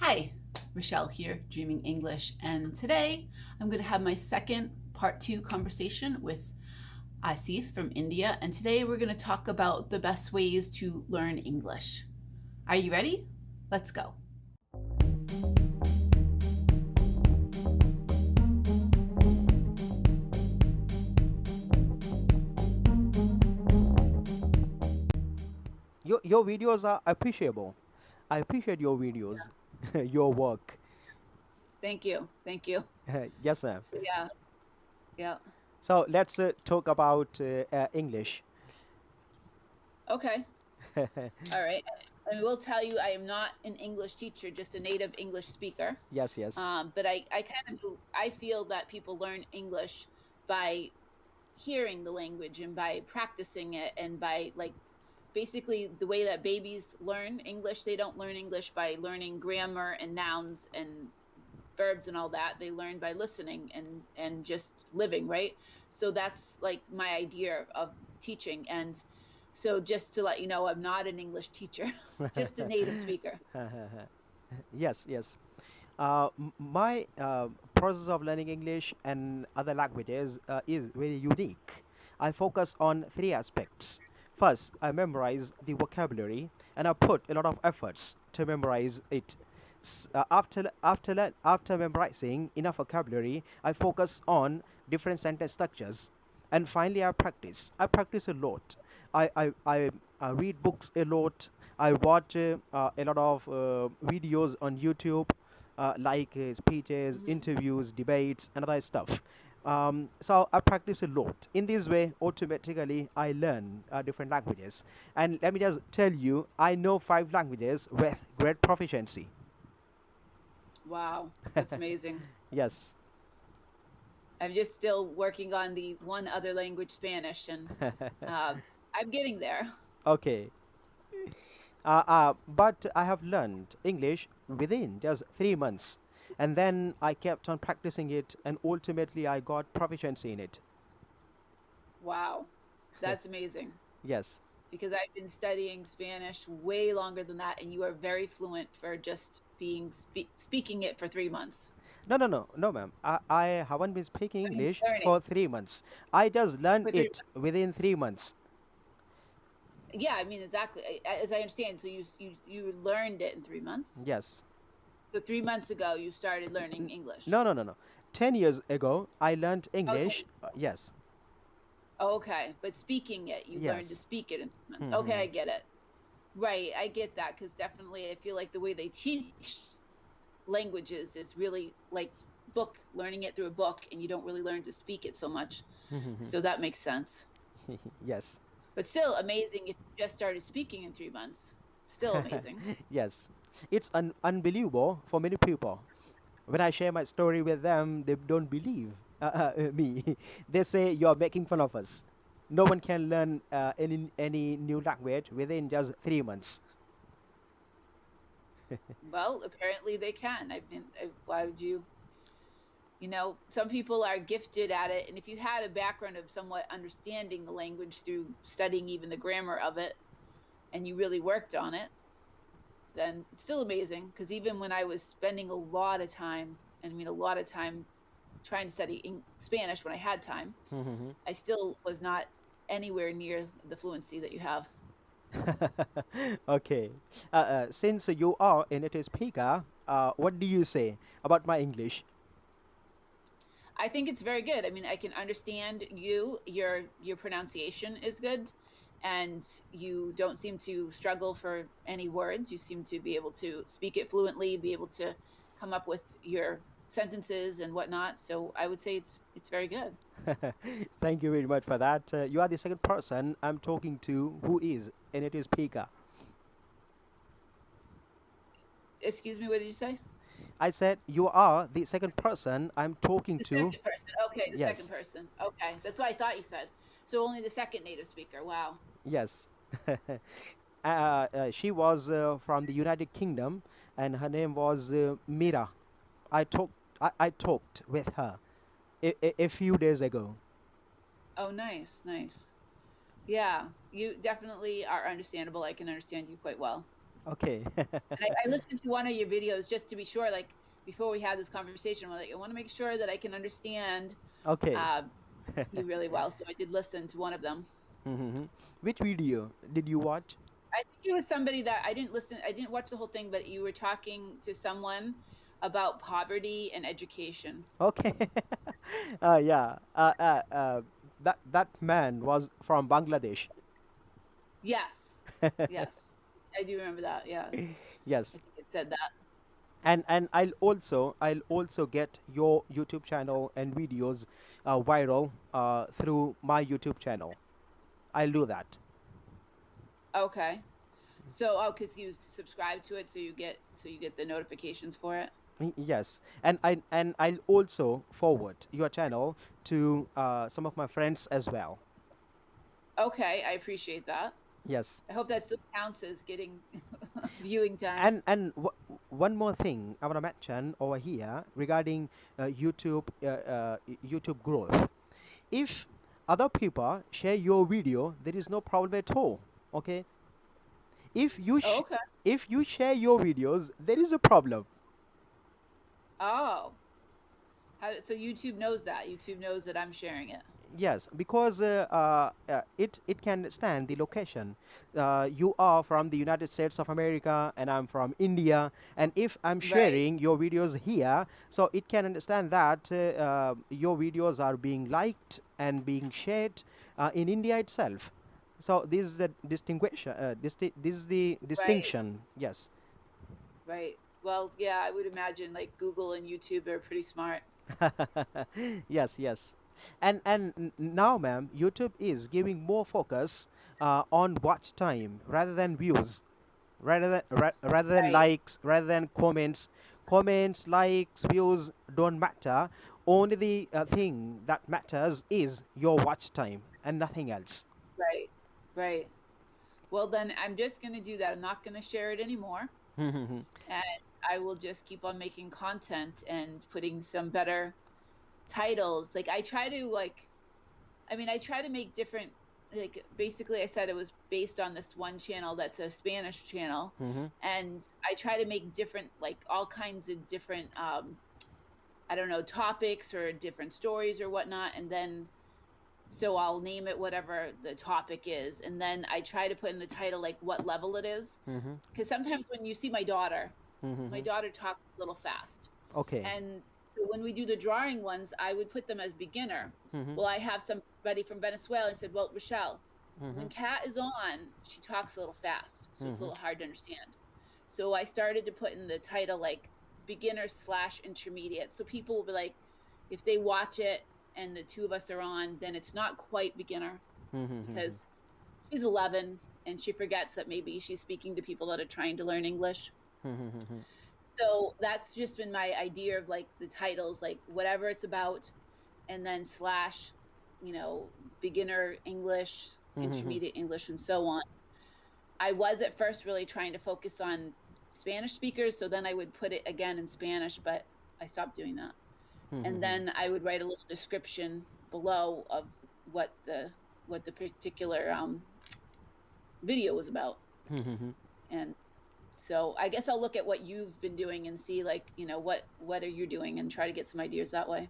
Hi, Rochelle here, Dreaming English, and today I'm going to have my second part two conversation with Asif from India, and today we're going to talk about the best ways to learn English. Are you ready? Let's go. Your videos are appreciable. I appreciate your videos, your work. Thank you. Thank you. Yes, ma'am. So, yeah. So let's talk about English. Okay. All right. I will tell you, I am not an English teacher, just a native English speaker. Yes, yes. But I kind of I feel that people learn English by hearing the language and by practicing it and by basically the way that babies learn English. They don't learn English by learning grammar and nouns and verbs and all that. They learn by listening and just living, right? So that's like my idea of teaching. And so just to let you know, I'm not an English teacher, just a native speaker. Yes, yes. My process of learning English and other languages is very unique. I focus on three aspects. First, I memorize the vocabulary, and I put a lot of efforts to memorize it. After memorizing enough vocabulary, I focus on different sentence structures, and finally, I practice. I practice a lot. I read books a lot. I watch a lot of videos on YouTube, speeches, Hmm. interviews, debates, and other stuff. So I practice a lot. In this way, automatically, I learn different languages. And let me just tell you, I know five languages with great proficiency. Wow, that's amazing. Yes. I'm just still working on the one other language, Spanish, and uh, I'm getting there. Okay. But I have learned English within just 3 months. And then I kept on practicing it, and ultimately I got proficiency in it. Wow, that's amazing. Yes. Because I've been studying Spanish way longer than that, and you are very fluent for just being speaking it for 3 months. No, no, no, no, ma'am. I haven't been speaking I mean, English learning for 3 months. I just learned for three it months. within 3 months. Yeah, I mean exactly. As I understand, so you learned it in 3 months. Yes. So 3 months ago, you started learning English. No, no, no, no. 10 years ago, I learned Oh, English. 10 years. Yes. Oh, okay, but speaking it, you learned to Yes. speak it in 3 months. Okay, Hmm. I get it. Right, I get that because definitely I feel like the way they teach languages is really like book learning it through a book, and you don't really learn to speak it so much. So that makes sense. Yes. But still amazing if you just started speaking in 3 months. Still amazing. Yes. It's unbelievable for many people. When I share my story with them, they don't believe me. They say you're making fun of us. No one can learn any new language within just 3 months. Well, apparently they can. I mean, why would you? Some people are gifted at it, and if you had a background of somewhat understanding the language through studying even the grammar of it, and you really worked on it, then it's still amazing. Because even when I was spending a lot of time, and I mean a lot of time trying to study Spanish when I had time, I still was not anywhere near the fluency that you have. Okay. Since you are a native speaker, what do you say about my English? I think it's very good. I mean, I can understand you. Your pronunciation is good, and you don't seem to struggle for any words. You seem to be able to speak it fluently, be able to come up with your sentences and whatnot. So I would say it's very good. Thank you very much for that. You are the second person I'm talking to who is a native speaker. Excuse me, what did you say? I said you are the second person I'm talking The to. second person. Okay, the second Yes, person. Okay, that's what I thought you said. So only the second native speaker. Wow. yes. She was from the United Kingdom, and her name was Mira. I talked with her a few days ago. Oh, nice, nice. Yeah, you definitely are understandable. I can understand you quite well. Okay. And I listened to one of your videos just to be sure, like before we had this conversation, I'm like, I want to make sure that I can understand Okay. uh, you really well. So I did listen to one of them. Mhm. Which video did you watch? I think it was somebody that I didn't listen, I didn't watch the whole thing, but you were talking to someone about poverty and education. Okay. Yeah. That man was from Bangladesh. Yes. Yes. I do remember that. Yeah. Yes. I think it said that. And I'll also get your YouTube channel and videos viral through my YouTube channel. I'll do that. Okay. So, oh, because you subscribe to it, so you get the notifications for it. Yes, and I'll also forward your channel to some of my friends as well. Okay, I appreciate that. Yes, I hope that still counts as getting viewing time. and one more thing I want to mention over here regarding YouTube growth. If other people share your video, there is no problem at all. Okay, if you Oh, sh- okay. if you share your videos, there is a problem. Oh, so YouTube knows that. YouTube knows that I'm sharing it. Yes, because it can stand the location. You are from the United States of America, and I'm from India. And if I'm Right, sharing your videos here, so it can understand that your videos are being liked and being shared in India itself. So this is the distinguish. This is the right, distinction. Yes. right. Well, yeah, I would imagine like Google and YouTube are pretty smart. Yes, yes. And now, ma'am, YouTube is giving more focus on watch time rather than views, rather than Right, likes, rather than comments. Comments, likes, views don't matter. Only the thing that matters is your watch time and nothing else. right, right. Well, then I'm just going to do that. I'm not going to share it anymore. And I will just keep on making content and putting some better titles. Like I try to like I mean, I try to make different like basically I said it was based on this one channel that's a Spanish channel, Mhm, and I try to make different like all kinds of different I don't know, topics or different stories or whatnot, and then so I'll name it whatever the topic is, and then I try to put in the title like what level it is, mhm, because sometimes when you see my mhm. daughter talks a little fast. Okay. And so when we do the drawing ones, I would put them as beginner. Mhm, Well, I have somebody from Venezuela and said, well, Rochelle, when mhm, Kat is on, she talks a little fast, so it's a mhm, little hard to understand. So I started to put in the title like beginner slash intermediate. So people will be like, if they watch it and the two of us are on, then it's not quite beginner mhm, because she's 11 and she forgets that maybe she's speaking to people that are trying to learn English. mhm, mhm, So that's just been my idea of like the titles, like whatever it's about, and then slash, you know, beginner English, mhm, mhm, intermediate English, and so on. I was at first really trying to focus on Spanish speakers, so then I would put it again in Spanish, but I stopped doing that. And mhm, then I would write a little description below of what the particular video was about. mhm, mhm. And so I guess I'll look at what you've been doing and see like, you know, what are you doing and try to get some ideas that way.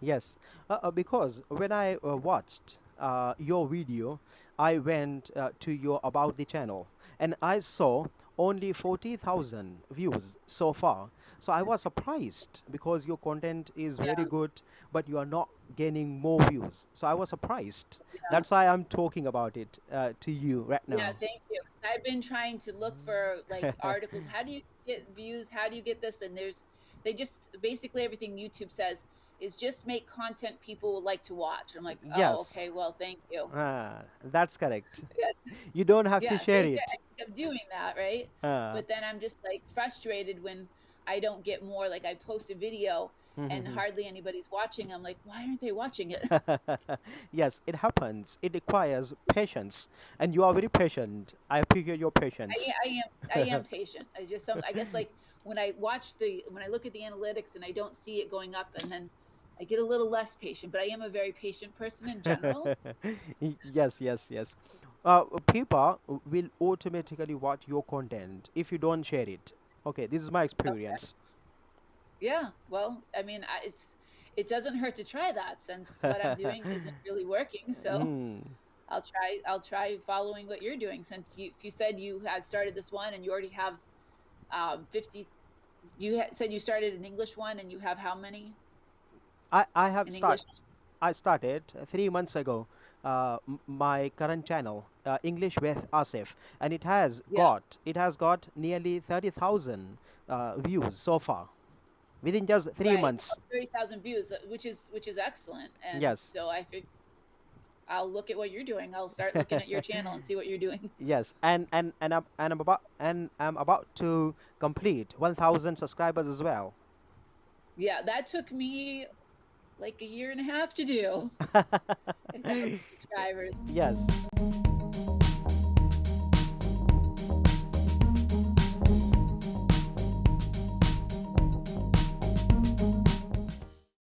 Yes, because when I watched your video, I went to your about the channel and I saw only 40,000 views so far. So I was surprised because your content is very Yeah. good, but you are not gaining more views. So I was surprised. Yeah. That's why I'm talking about it to you right Yeah, now. thank you. I've been trying to look for like articles. How do you get views? How do you get this? And they just basically everything YouTube says is just make content people would like to watch. I'm like, oh, Yes, okay, well, thank you. that's correct. Yeah, You don't have to yeah. So share it. I think I'm doing that, right? Uh, But then I'm just like frustrated when I don't get more. Like I post a video and hardly anybody's watching. I'm like, why aren't they watching it? Yes, it happens. It requires patience, and you are very patient. I appreciate your patience. I am patient. I just I guess like when I look at the analytics and I don't see it going up, and then I get a little less patient. But I am a very patient person in general. Yes, yes, yes. People will automatically watch your content if you don't share it. Okay, this is my Okay. experience. Yeah. Well, I mean, it doesn't hurt to try that since what I'm doing isn't really working. So Mm. I'll try following what you're doing since if you said you had started this one and you already have 50. Said you started an English one and you have how many I have in start English? I started 3 months ago. My current channel, English with Asif, and Yeah. it has got nearly 30,000 views so far within just three Right. months. 30,000 views, which is excellent. And Yes, so I'll look at what you're doing. I'll start looking at your channel and see what you're doing. yes, and I'm about to complete 1,000 subscribers as well. Yeah, that took me like a year and a half to do. 1,000 subscribers. Yes.